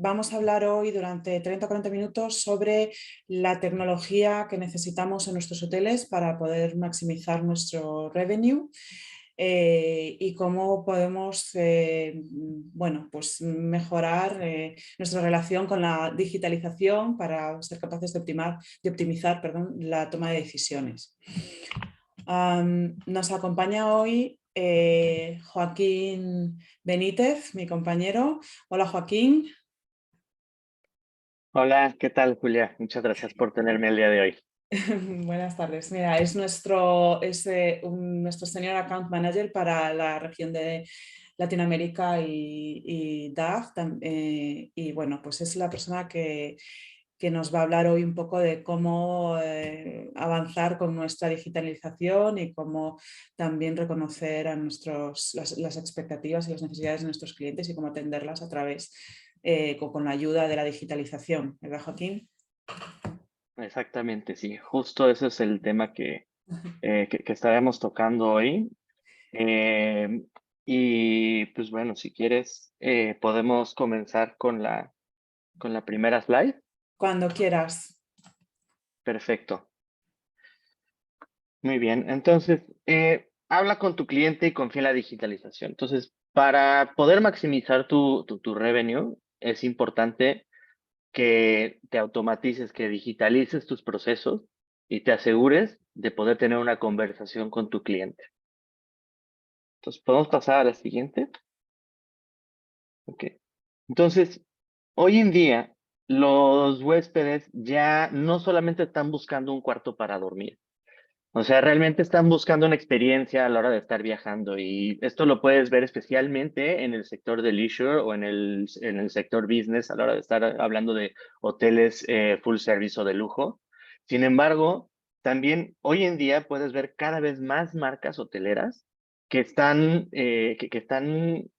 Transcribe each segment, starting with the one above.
vamos a hablar hoy durante 30 o 40 minutos sobre la tecnología que necesitamos en nuestros hoteles para poder maximizar nuestro revenue y cómo podemos bueno, pues mejorar nuestra relación con la digitalización para ser capaces de optimizar, perdón, la toma de decisiones. Nos acompaña hoy Joaquín Benítez, mi compañero. Hola, Joaquín. Hola, ¿qué tal, Julia? Muchas gracias por tenerme el día de hoy. Buenas tardes. Mira, es nuestro Senior Account Manager para la región de Latinoamérica y DACH. Y bueno, pues es la persona que nos va a hablar hoy un poco de cómo avanzar con nuestra digitalización y cómo también reconocer a las expectativas y las necesidades de nuestros clientes y cómo atenderlas a través con la ayuda de la digitalización. ¿Verdad, Joaquín? Exactamente, sí. Justo ese es el tema que estaremos tocando hoy. Eh, y pues bueno, si quieres, podemos comenzar con la primera slide. Cuando quieras. Perfecto. Muy bien. Entonces, habla con tu cliente y confía en la digitalización. Entonces, para poder maximizar tu revenue, es importante que te automatices, que digitalices tus procesos y te asegures de poder tener una conversación con tu cliente. Entonces, ¿podemos pasar a la siguiente? Ok. Entonces, hoy en día, los huéspedes ya no solamente están buscando un cuarto para dormir, o sea, realmente están buscando una experiencia a la hora de estar viajando y esto lo puedes ver especialmente en el sector de leisure o en el sector business a la hora de estar hablando de hoteles full service o de lujo. Sin embargo, también hoy en día puedes ver cada vez más marcas hoteleras que están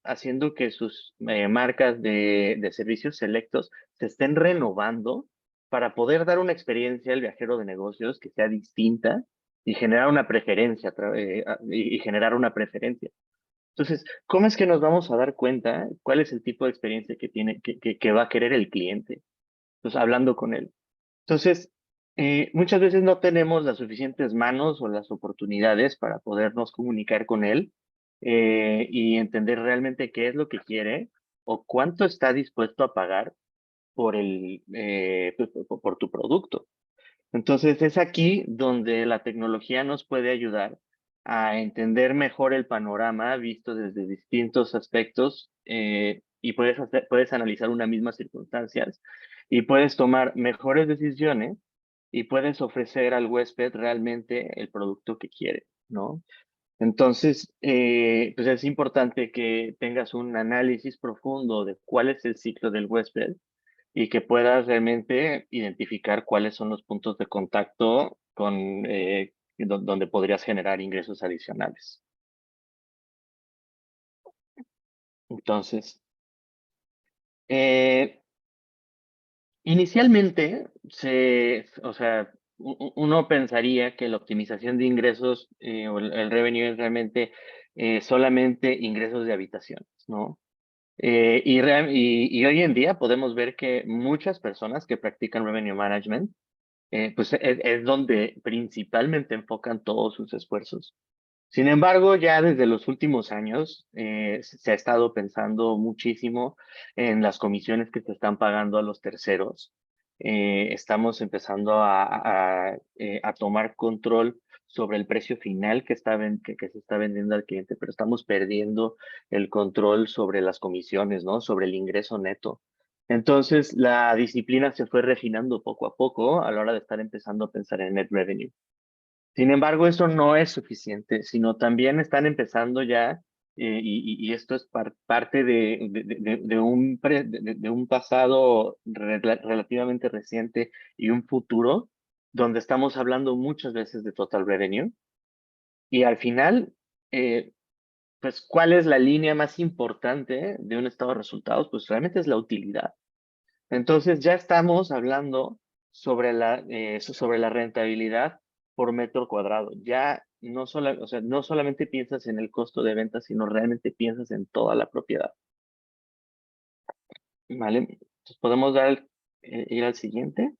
haciendo que sus marcas de servicios selectos se estén renovando para poder dar una experiencia al viajero de negocios que sea distinta y generar una preferencia y generar una preferencia. Entonces, ¿cómo es que nos vamos a dar cuenta cuál es el tipo de experiencia que tiene, que va a querer el cliente? Entonces, hablando con él. Entonces, muchas veces no tenemos las suficientes manos o las oportunidades para podernos comunicar con él y entender realmente qué es lo que quiere o cuánto está dispuesto a pagar por tu producto. Entonces es aquí donde la tecnología nos puede ayudar a entender mejor el panorama visto desde distintos aspectos y puedes analizar una misma circunstancias y puedes tomar mejores decisiones y puedes ofrecer al huésped realmente el producto que quiere, ¿no? Entonces, pues es importante que tengas un análisis profundo de cuál es el ciclo del huésped y que puedas realmente identificar cuáles son los puntos de contacto donde podrías generar ingresos adicionales. Entonces, eh, inicialmente, o sea, uno pensaría que la optimización de ingresos o el revenue es realmente solamente ingresos de habitaciones, ¿no? Y hoy en día podemos ver que muchas personas que practican revenue management pues es donde principalmente enfocan todos sus esfuerzos. Sin embargo, ya desde los últimos años se ha estado pensando muchísimo en las comisiones que se están pagando a los terceros. Estamos empezando a tomar control sobre el precio final que se está vendiendo al cliente, pero estamos perdiendo el control sobre las comisiones, ¿no? Sobre el ingreso neto. Entonces, la disciplina se fue refinando poco a poco a la hora de estar empezando a pensar en net revenue. Sin embargo, eso no es suficiente, sino también están empezando ya, y esto es parte de un pasado relativamente reciente y un futuro, donde estamos hablando muchas veces de total revenue. Y al final, eh, pues, ¿cuál es la línea más importante de un estado de resultados? Pues realmente es la utilidad. Entonces ya estamos hablando sobre la rentabilidad por metro cuadrado. Ya o sea, no solamente piensas en el costo de venta, sino realmente piensas en toda la propiedad. ¿Vale? Entonces, podemos dar ir al siguiente.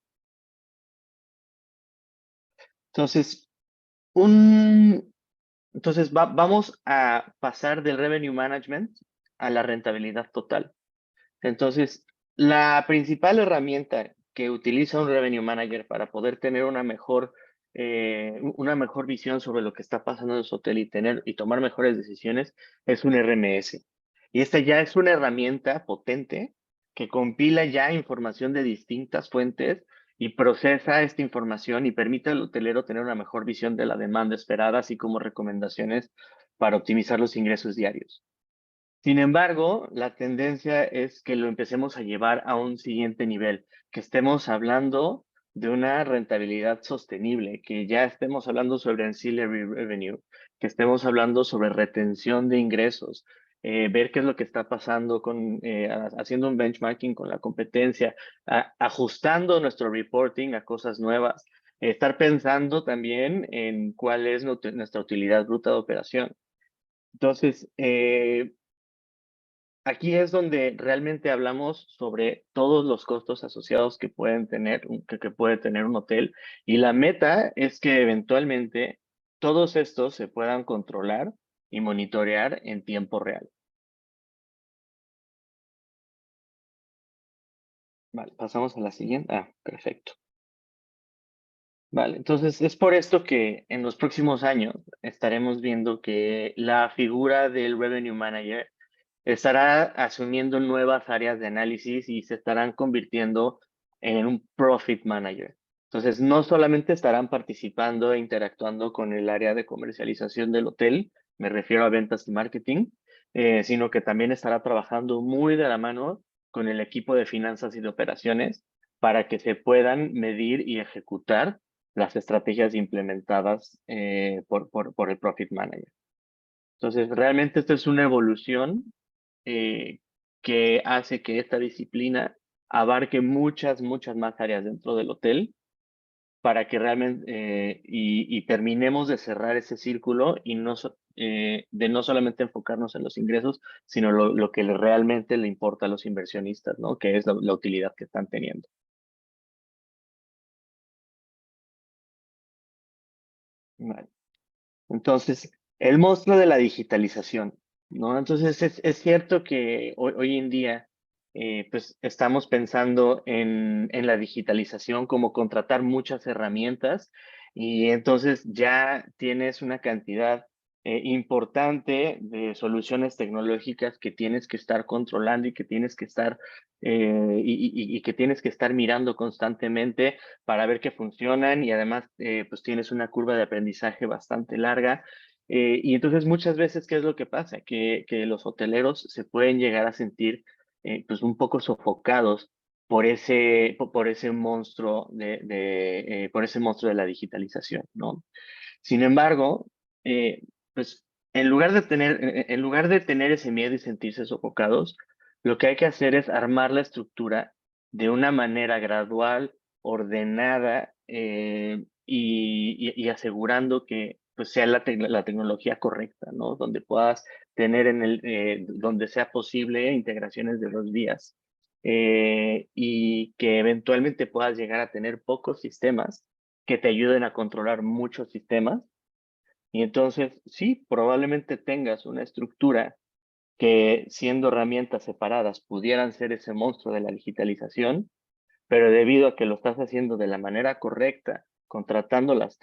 Entonces, vamos a pasar del revenue management a la rentabilidad total. Entonces, la principal herramienta que utiliza un revenue manager para poder tener una mejor visión sobre lo que está pasando en su hotel y tomar mejores decisiones es un RMS. Y esta ya es una herramienta potente que compila ya información de distintas fuentes y procesa esta información y permite al hotelero tener una mejor visión de la demanda esperada, así como recomendaciones para optimizar los ingresos diarios. Sin embargo, la tendencia es que lo empecemos a llevar a un siguiente nivel, que estemos hablando de una rentabilidad sostenible, que ya estemos hablando sobre ancillary revenue, que estemos hablando sobre retención de ingresos, ver qué es lo que está pasando haciendo un benchmarking con la competencia, ajustando nuestro reporting a cosas nuevas, estar pensando también en cuál es nuestra utilidad bruta de operación. Entonces, aquí es donde realmente hablamos sobre todos los costos asociados que pueden tener, que puede tener un hotel, y la meta es que eventualmente todos estos se puedan controlar y monitorear en tiempo real. Vale, pasamos a la siguiente. Perfecto. Vale, entonces es por esto que en los próximos años estaremos viendo que la figura del Revenue Manager estará asumiendo nuevas áreas de análisis y se estarán convirtiendo en un Profit Manager. Entonces, no solamente estarán participando e interactuando con el área de comercialización del hotel, me refiero a ventas y marketing, sino que también estará trabajando muy de la mano con el equipo de finanzas y de operaciones para que se puedan medir y ejecutar las estrategias implementadas por el Profit Manager. Entonces, realmente esto es una evolución que hace que esta disciplina abarque muchas más áreas dentro del hotel para que realmente y terminemos de cerrar ese círculo y de no solamente enfocarnos en los ingresos, sino lo que realmente le importa a los inversionistas, ¿no? Que es la utilidad que están teniendo. Vale. Entonces, el monstruo de la digitalización, ¿no? Entonces, es cierto que hoy en día, pues estamos pensando en la digitalización como contratar muchas herramientas y entonces ya tienes una cantidad importante de soluciones tecnológicas que tienes que estar controlando y que tienes que estar y que tienes que estar mirando constantemente para ver que funcionan y además pues tienes una curva de aprendizaje bastante larga. Y entonces muchas veces, ¿qué es lo que pasa? Que los hoteleros se pueden llegar a sentir pues un poco sofocados por ese monstruo por ese monstruo de la digitalización, ¿no? Sin embargo, pues en lugar de tener ese miedo y sentirse sofocados, lo que hay que hacer es armar la estructura de una manera gradual, ordenada y asegurando que pues, sea la tecnología correcta, ¿no? Donde puedas tener donde sea posible integraciones de 2 vías y que eventualmente puedas llegar a tener pocos sistemas que te ayuden a controlar muchos sistemas. Y entonces, sí, probablemente tengas una estructura que siendo herramientas separadas pudieran ser ese monstruo de la digitalización, pero debido a que lo estás haciendo de la manera correcta, contratando las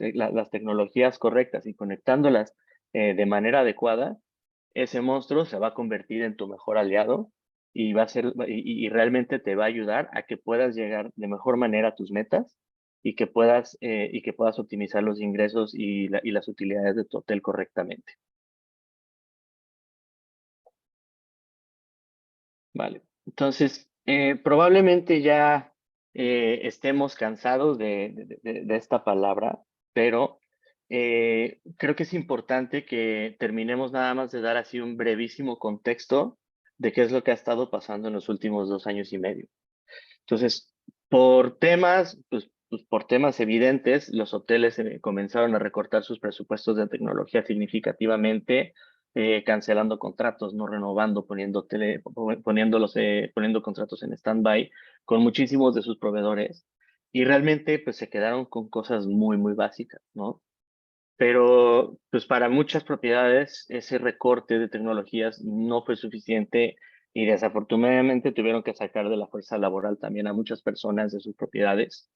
tecnologías correctas y conectándolas de manera adecuada, ese monstruo se va a convertir en tu mejor aliado y va a ser y realmente te va a ayudar a que puedas llegar de mejor manera a tus metas y que puedas optimizar los ingresos y las utilidades de tu hotel correctamente. Vale. Entonces, probablemente ya estemos cansados de esta palabra, pero creo que es importante que terminemos nada más de dar así un brevísimo contexto de qué es lo que ha estado pasando en los últimos 2 años y medio. Entonces, por temas evidentes, los hoteles comenzaron a recortar sus presupuestos de tecnología significativamente, cancelando contratos, no renovando, poniendo contratos en stand-by, con muchísimos de sus proveedores y realmente pues se quedaron con cosas muy, muy básicas, ¿no? Pero pues para muchas propiedades ese recorte de tecnologías no fue suficiente y desafortunadamente tuvieron que sacar de la fuerza laboral también a muchas personas de sus propiedades.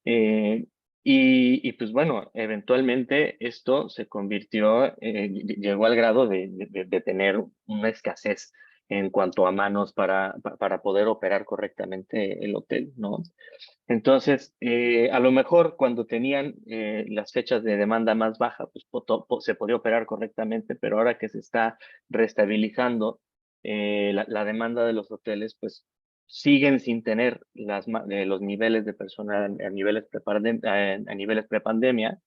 Eh, y pues bueno, eventualmente esto se convirtió, llegó al grado de tener una escasez en cuanto a manos para poder operar correctamente el hotel, ¿no? Entonces, a lo mejor cuando tenían las fechas de demanda más baja, pues se podía operar correctamente, pero ahora que se está restabilizando la demanda de los hoteles, pues siguen sin tener los niveles de personal a niveles prepandemia,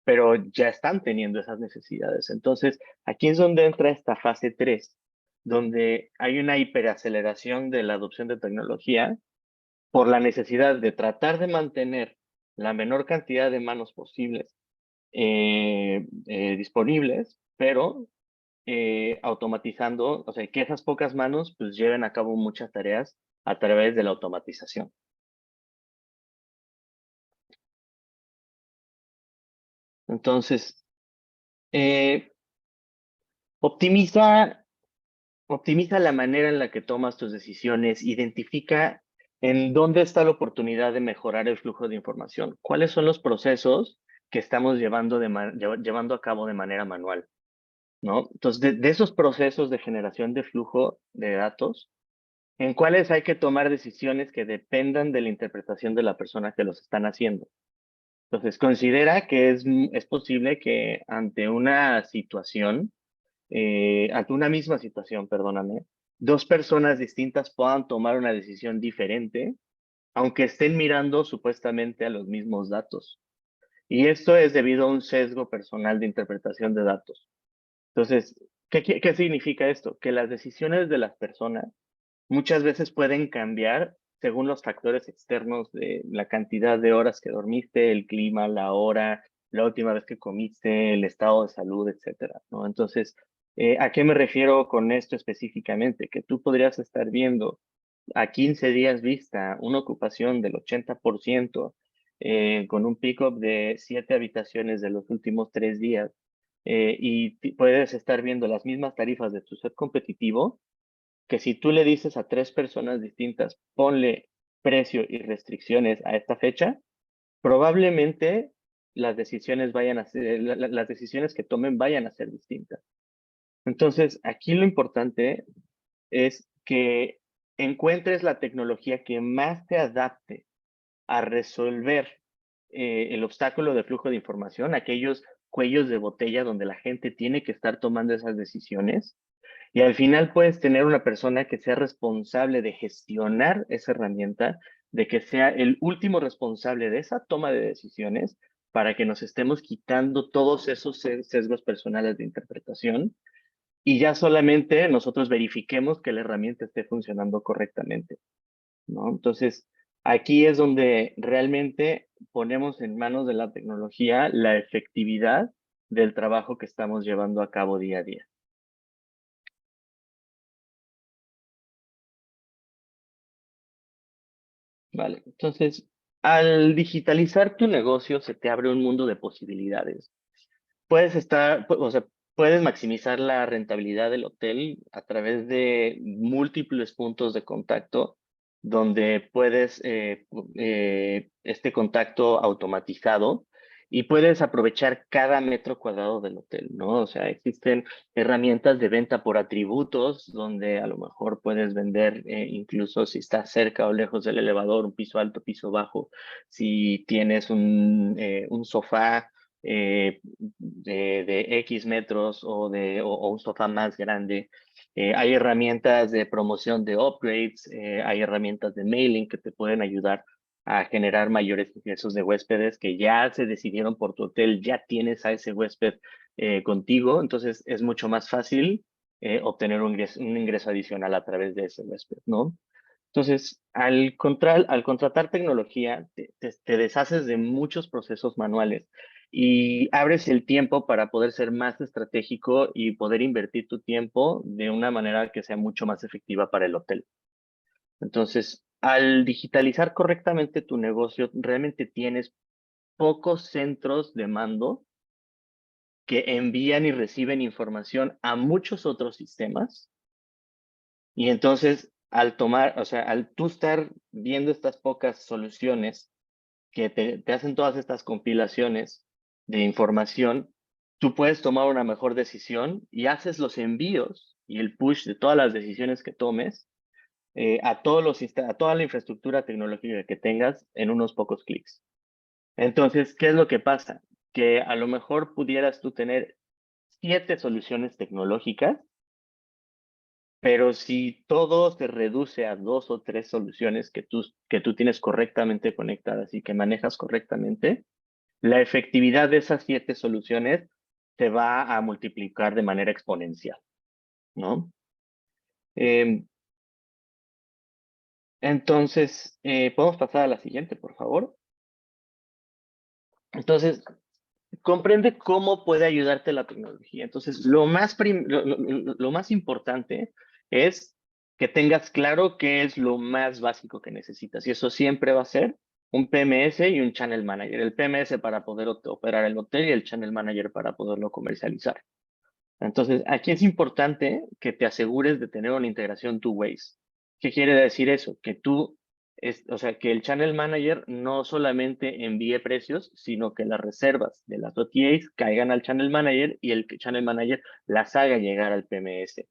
pero ya están teniendo esas necesidades. Entonces, aquí es donde entra esta fase 3, donde hay una hiperaceleración de la adopción de tecnología por la necesidad de tratar de mantener la menor cantidad de manos posibles disponibles, pero automatizando, o sea, que esas pocas manos pues lleven a cabo muchas tareas a través de la automatización. Entonces, eh, optimiza, optimiza la manera en la que tomas tus decisiones, identifica en dónde está la oportunidad de mejorar el flujo de información, cuáles son los procesos que estamos llevando a cabo de manera manual, ¿no? Entonces, de esos procesos de generación de flujo de datos, en cuáles hay que tomar decisiones que dependan de la interpretación de la persona que los están haciendo. Entonces, considera que es posible que ante una situación, ante una misma situación, perdóname, dos personas distintas puedan tomar una decisión diferente, aunque estén mirando supuestamente a los mismos datos. Y esto es debido a un sesgo personal de interpretación de datos. Entonces, ¿qué significa esto? Que las decisiones de las personas muchas veces pueden cambiar según los factores externos de la cantidad de horas que dormiste, el clima, la hora, la última vez que comiste, el estado de salud, etcétera, ¿no? Entonces, ¿a qué me refiero con esto específicamente? Que tú podrías estar viendo a 15 días vista una ocupación del 80%, con un pick-up de 7 habitaciones de los últimos 3 días, y puedes estar viendo las mismas tarifas de tu set competitivo, que si tú le dices a 3 personas distintas, ponle precio y restricciones a esta fecha, probablemente las decisiones las decisiones que tomen vayan a ser distintas. Entonces, aquí lo importante es que encuentres la tecnología que más te adapte a resolver el obstáculo de flujo de información, aquellos cuellos de botella donde la gente tiene que estar tomando esas decisiones. Y al final puedes tener una persona que sea responsable de gestionar esa herramienta, de que sea el último responsable de esa toma de decisiones para que nos estemos quitando todos esos sesgos personales de interpretación y ya solamente nosotros verifiquemos que la herramienta esté funcionando correctamente, ¿no? Entonces, aquí es donde realmente ponemos en manos de la tecnología la efectividad del trabajo que estamos llevando a cabo día a día. Vale, entonces, al digitalizar tu negocio se te abre un mundo de posibilidades. O sea, puedes maximizar la rentabilidad del hotel a través de múltiples puntos de contacto donde puedes este contacto automatizado y puedes aprovechar cada metro cuadrado del hotel, ¿no? O sea, existen herramientas de venta por atributos donde a lo mejor puedes vender incluso si estás cerca o lejos del elevador, un piso alto, piso bajo, si tienes un sofá de X metros o un sofá más grande. Hay herramientas de promoción de upgrades, hay herramientas de mailing que te pueden ayudar a generar mayores ingresos de huéspedes que ya se decidieron por tu hotel, ya tienes a ese huésped contigo, entonces es mucho más fácil obtener un ingreso adicional a través de ese huésped, ¿no? Entonces, al contratar tecnología, te deshaces de muchos procesos manuales y abres el tiempo para poder ser más estratégico y poder invertir tu tiempo de una manera que sea mucho más efectiva para el hotel. Entonces, al digitalizar correctamente tu negocio, realmente tienes pocos centros de mando que envían y reciben información a muchos otros sistemas. Y entonces, al tomar, o sea, al tú estar viendo estas pocas soluciones que te hacen todas estas compilaciones de información, tú puedes tomar una mejor decisión y haces los envíos y el push de todas las decisiones que tomes a a toda la infraestructura tecnológica que tengas en unos pocos clics. Entonces, ¿qué es lo que pasa? Que a lo mejor pudieras tú tener 7 soluciones tecnológicas, pero si todo se reduce a 2 o 3 soluciones que tú tienes correctamente conectadas y que manejas correctamente, la efectividad de esas 7 soluciones se va a multiplicar de manera exponencial, ¿no? Eh, entonces, ¿podemos pasar a la siguiente, por favor? Entonces, comprende cómo puede ayudarte la tecnología. Entonces, lo más importante es que tengas claro qué es lo más básico que necesitas. Y eso siempre va a ser un PMS y un Channel Manager. El PMS para poder operar el hotel y el Channel Manager para poderlo comercializar. Entonces, aquí es importante que te asegures de tener una integración two ways. ¿Qué quiere decir eso? Que o sea, que el Channel Manager no solamente envíe precios, sino que las reservas de las OTAs caigan al Channel Manager y el Channel Manager las haga llegar al PMS.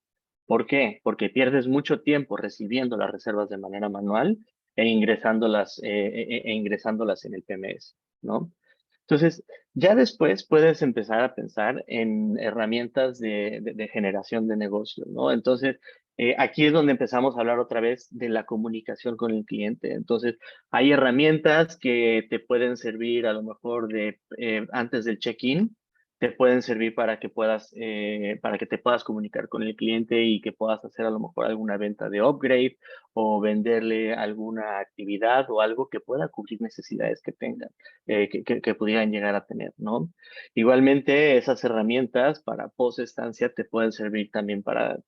¿Por qué? Porque pierdes mucho tiempo recibiendo las reservas de manera manual e ingresándolas en el PMS, ¿no? Entonces, ya después puedes empezar a pensar en herramientas de generación de negocio, ¿no? Entonces, aquí es donde empezamos a hablar otra vez de la comunicación con el cliente. Entonces, hay herramientas que te pueden servir a lo mejor antes del check-in, te pueden servir para que te puedas comunicar con el cliente y que puedas hacer a lo mejor alguna venta de upgrade o venderle alguna actividad o algo que pueda cubrir necesidades que tengan que pudieran llegar a tener, ¿no? Igualmente, esas herramientas para post-estancia te pueden servir también para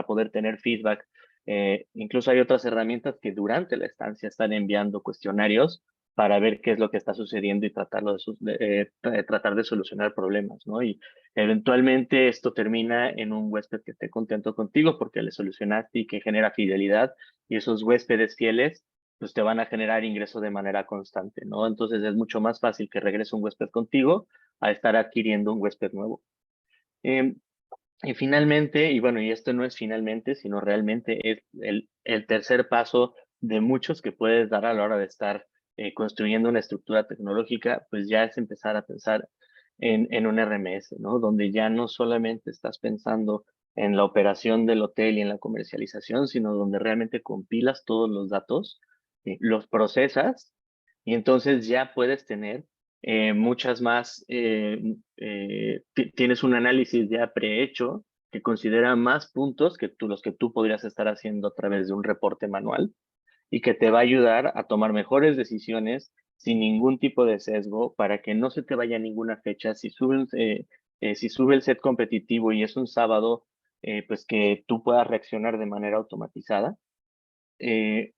poder tener feedback. Incluso hay otras herramientas que durante la estancia están enviando cuestionarios para ver qué es lo que está sucediendo y tratar de solucionar problemas, ¿no? Y eventualmente esto termina en un huésped que esté contento contigo porque le solucionaste y que genera fidelidad y esos huéspedes fieles pues te van a generar ingreso de manera constante, ¿no? Entonces es mucho más fácil que regrese un huésped contigo a estar adquiriendo un huésped nuevo. Eh, y finalmente, y bueno, y esto no es finalmente, sino realmente es el tercer paso de muchos que puedes dar a la hora de estar construyendo una estructura tecnológica, pues ya es empezar a pensar en un RMS, ¿no? Donde ya no solamente estás pensando en la operación del hotel y en la comercialización, sino donde realmente compilas todos los datos, los procesas y entonces ya puedes tener muchas más, tienes un análisis ya prehecho que considera más puntos que los que tú podrías estar haciendo a través de un reporte manual y que te va a ayudar a tomar mejores decisiones sin ningún tipo de sesgo para que no se te vaya ninguna fecha. Si sube el set competitivo y es un sábado, pues que tú puedas reaccionar de manera automatizada. Eh,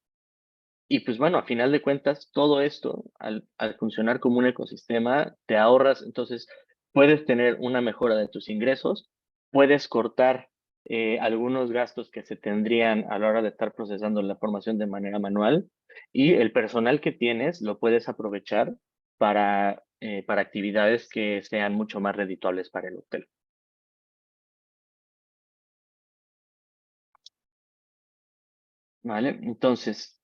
y pues bueno, a final de cuentas, todo esto, al funcionar como un ecosistema, te ahorras, entonces puedes tener una mejora de tus ingresos, puedes cortar algunos gastos que se tendrían a la hora de estar procesando la información de manera manual y el personal que tienes lo puedes aprovechar para actividades que sean mucho más redituables para el hotel. ¿Vale? Entonces,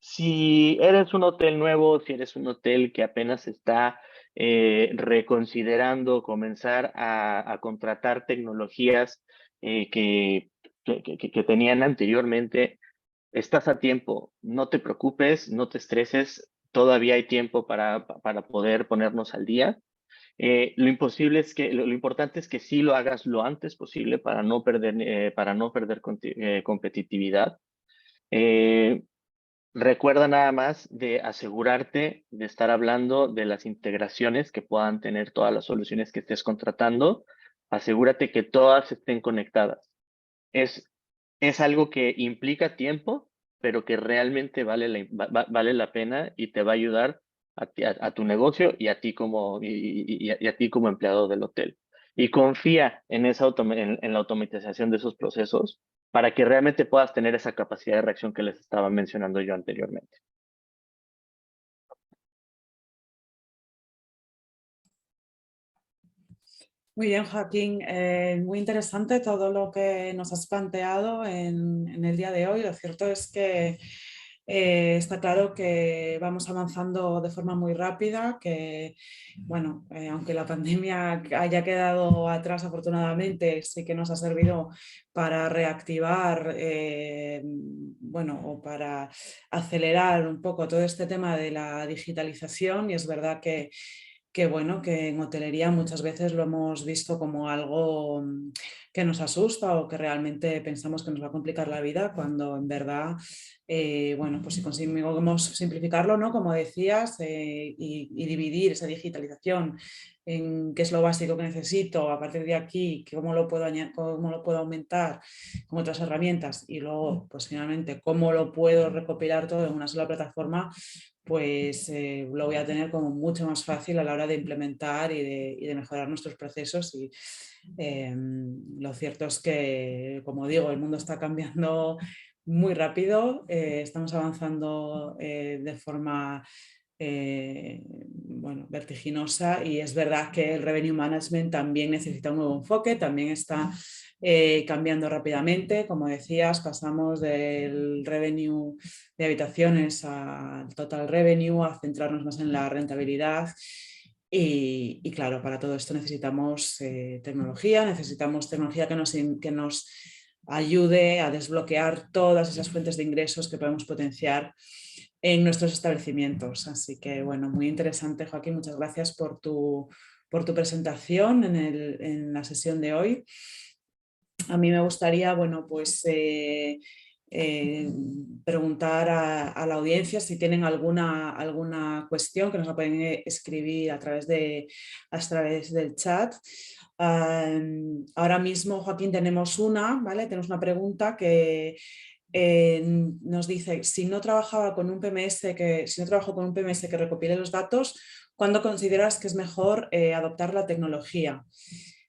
si eres un hotel nuevo, si eres un hotel que apenas está reconsiderando comenzar a contratar tecnologías que tenían anteriormente, estás a tiempo. No te preocupes, no te estreses. Todavía hay tiempo para poder ponernos al día. Lo importante es que sí lo hagas lo antes posible para no perder competitividad. Eh, Recuerda nada más de asegurarte de estar hablando de las integraciones que puedan tener todas las soluciones que estés contratando. Asegúrate que todas estén conectadas. es algo que implica tiempo, pero que realmente vale la pena y te va a ayudar a tu negocio y a ti y a ti como empleado del hotel. Y confía en en la automatización de esos procesos para que realmente puedas tener esa capacidad de reacción que les estaba mencionando yo anteriormente. Muy bien, Joaquín. Muy interesante todo lo que nos has planteado en el día de hoy. Lo cierto es que está claro que vamos avanzando de forma muy rápida, que, bueno, aunque la pandemia haya quedado atrás afortunadamente, sí que nos ha servido para reactivar, bueno, o para acelerar un poco todo este tema de la digitalización, y es verdad que bueno, que en hotelería muchas veces lo hemos visto como algo que nos asusta o que realmente pensamos que nos va a complicar la vida, cuando en verdad, bueno, pues si conseguimos simplificarlo, ¿no? Como decías, y dividir esa digitalización en qué es lo básico que necesito, a partir de aquí, cómo lo puedo cómo lo puedo aumentar con otras herramientas, y luego, pues finalmente, cómo lo puedo recopilar todo en una sola plataforma, pues lo voy a tener como mucho más fácil a la hora de implementar y de mejorar nuestros procesos. Y lo cierto es que, como digo, el mundo está cambiando muy rápido, estamos avanzando de forma bueno, vertiginosa, y es verdad que el revenue management también necesita un nuevo enfoque, también está cambiando rápidamente. Como decías, pasamos del revenue de habitaciones al total revenue, a centrarnos más en la rentabilidad. Y claro, para todo esto necesitamos necesitamos tecnología que nos ayude a desbloquear todas esas fuentes de ingresos que podemos potenciar en nuestros establecimientos. Así que, bueno, muy interesante, Joaquín. Muchas gracias por tu presentación en la sesión de hoy. A mí me gustaría, bueno, pues eh, preguntar a la audiencia si tienen alguna cuestión, que nos la pueden escribir a través del chat. Ahora mismo, Joaquín, tenemos ¿vale? Tenemos una pregunta que nos dice: si no trabajaba con un PMS si no trabajo con un PMS que recopile los datos, ¿cuándo consideras que es mejor adoptar la tecnología?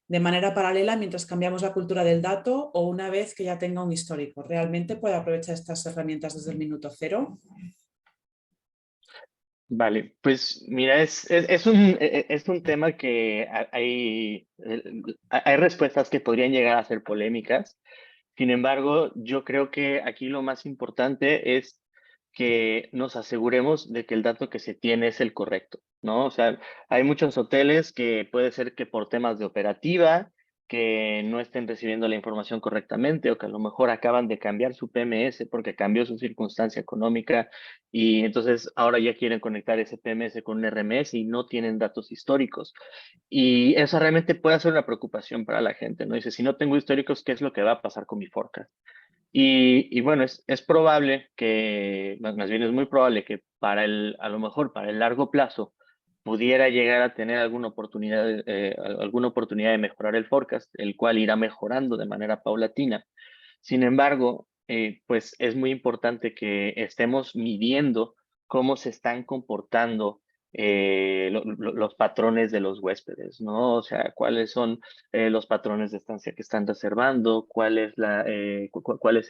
¿De manera paralela mientras cambiamos la cultura del dato, o una vez que ya tenga un histórico? ¿Realmente puede aprovechar estas herramientas desde el minuto cero? Vale, pues mira, es un tema que hay respuestas que podrían llegar a ser polémicas. Sin embargo, yo creo que aquí lo más importante es que nos aseguremos de que el dato que se tiene es el correcto, ¿no? O sea, hay muchos hoteles que puede ser que por temas de operativa, que no estén recibiendo la información correctamente, o que a lo mejor acaban de cambiar su PMS porque cambió su circunstancia económica y entonces ahora ya quieren conectar ese PMS con un RMS y no tienen datos históricos. Y eso realmente puede ser una preocupación para la gente, ¿no? Dice, si no tengo históricos, ¿qué es lo que va a pasar con mi forecast? Y bueno, es probable que, más bien es muy probable que a lo mejor para el largo plazo pudiera llegar a tener alguna oportunidad de mejorar el forecast, el cual irá mejorando de manera paulatina. Sin embargo, pues es muy importante que estemos midiendo cómo se están comportando los patrones de los huéspedes, ¿no? O sea, cuáles son los patrones de estancia que están reservando, cuál es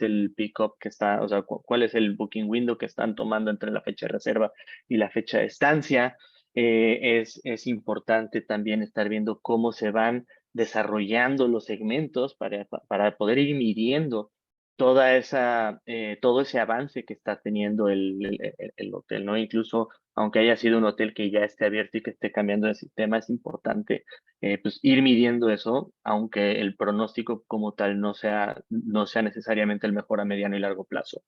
el pick-up que está, o sea, cuál es el booking window que están tomando entre la fecha de reserva y la fecha de estancia. Es importante también estar viendo cómo se van desarrollando los segmentos para poder ir midiendo todo ese avance que está teniendo el hotel, ¿no? Incluso aunque haya sido un hotel que ya esté abierto y que esté cambiando de sistema, es importante pues ir midiendo eso, aunque el pronóstico como tal no sea necesariamente el mejor a mediano y largo plazo.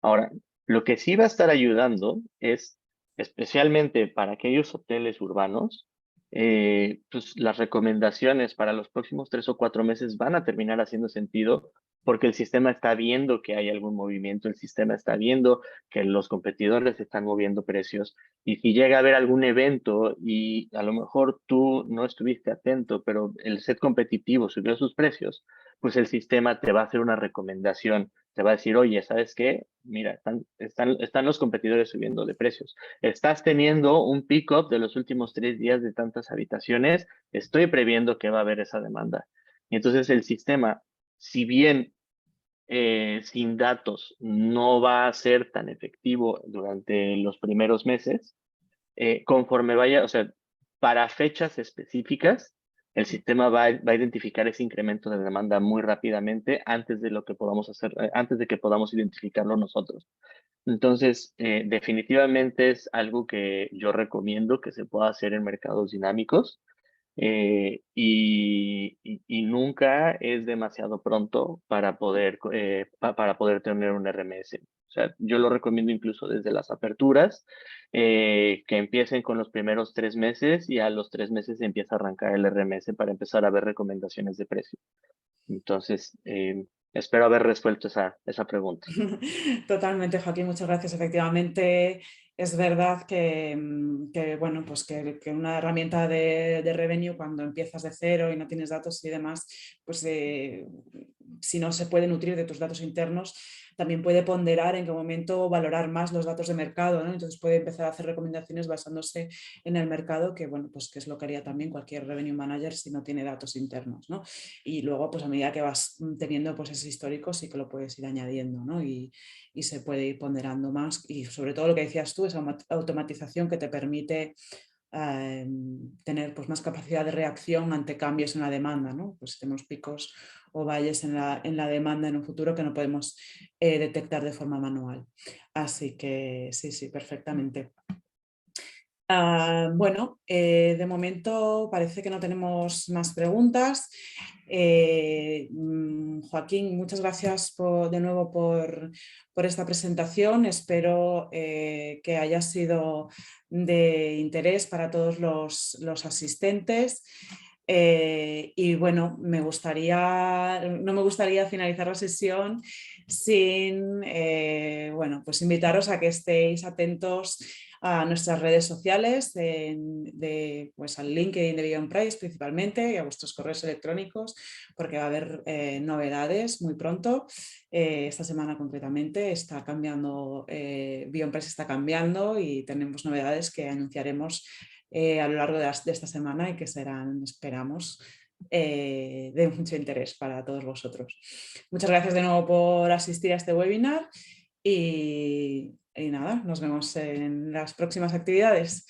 Ahora, lo que sí va a estar ayudando es, especialmente para aquellos hoteles urbanos, pues las recomendaciones para los próximos 3 o 4 meses van a terminar haciendo sentido porque el sistema está viendo que hay algún movimiento, el sistema está viendo que los competidores están moviendo precios y si llega a haber algún evento y a lo mejor tú no estuviste atento, pero el set competitivo subió sus precios, pues el sistema te va a hacer una recomendación, te va a decir, oye, ¿sabes qué? Mira, están los competidores subiendo de precios. Estás teniendo un pick-up de los últimos 3 días de tantas habitaciones, estoy previendo que va a haber esa demanda. Y entonces el sistema, si bien sin datos no va a ser tan efectivo durante los primeros meses, conforme vaya, o sea, para fechas específicas, el sistema va a identificar ese incremento de demanda muy rápidamente antes de lo que podamos hacer, antes de que podamos identificarlo nosotros. Entonces, definitivamente es algo que yo recomiendo que se pueda hacer en mercados dinámicos. Y nunca es demasiado pronto para poder, para poder tener un RMS. O sea, yo lo recomiendo incluso desde las aperturas, que empiecen con los primeros 3 meses y a los 3 meses empieza a arrancar el RMS para empezar a ver recomendaciones de precio. Entonces, espero haber resuelto esa pregunta. Totalmente, Joaquín, muchas gracias. Efectivamente, es verdad que, bueno, pues que una herramienta de revenue cuando empiezas de cero y no tienes datos y demás, pues si no se puede nutrir de tus datos internos, también puede ponderar en qué momento valorar más los datos de mercado, ¿no? Entonces puede empezar a hacer recomendaciones basándose en el mercado, que bueno, pues que es lo que haría también cualquier revenue manager si no tiene datos internos, ¿no? Y luego, pues a medida que vas teniendo pues ese histórico, sí que lo puedes ir añadiendo, ¿no? Y se puede ir ponderando más. Y sobre todo lo que decías tú, esa automatización que te permite tener pues, más capacidad de reacción ante cambios en la demanda, ¿no? Pues si tenemos picos o valles en la demanda en un futuro que no podemos detectar de forma manual. Así que sí, sí, perfectamente. Bueno, de momento parece que no tenemos más preguntas. Joaquín, muchas gracias de nuevo por esta presentación. Espero que haya sido de interés para todos los asistentes. Y bueno, no me gustaría finalizar la sesión sin pues invitaros a que estéis atentos a nuestras redes sociales, pues al LinkedIn de Beyond principalmente y a vuestros correos electrónicos, porque va a haber novedades muy pronto. Esta semana concretamente está cambiando, Beyond está cambiando y tenemos novedades que anunciaremos a lo largo de esta semana y que serán, esperamos, de mucho interés para todos vosotros. Muchas gracias de nuevo por asistir a este webinar y nada, nos vemos en las próximas actividades.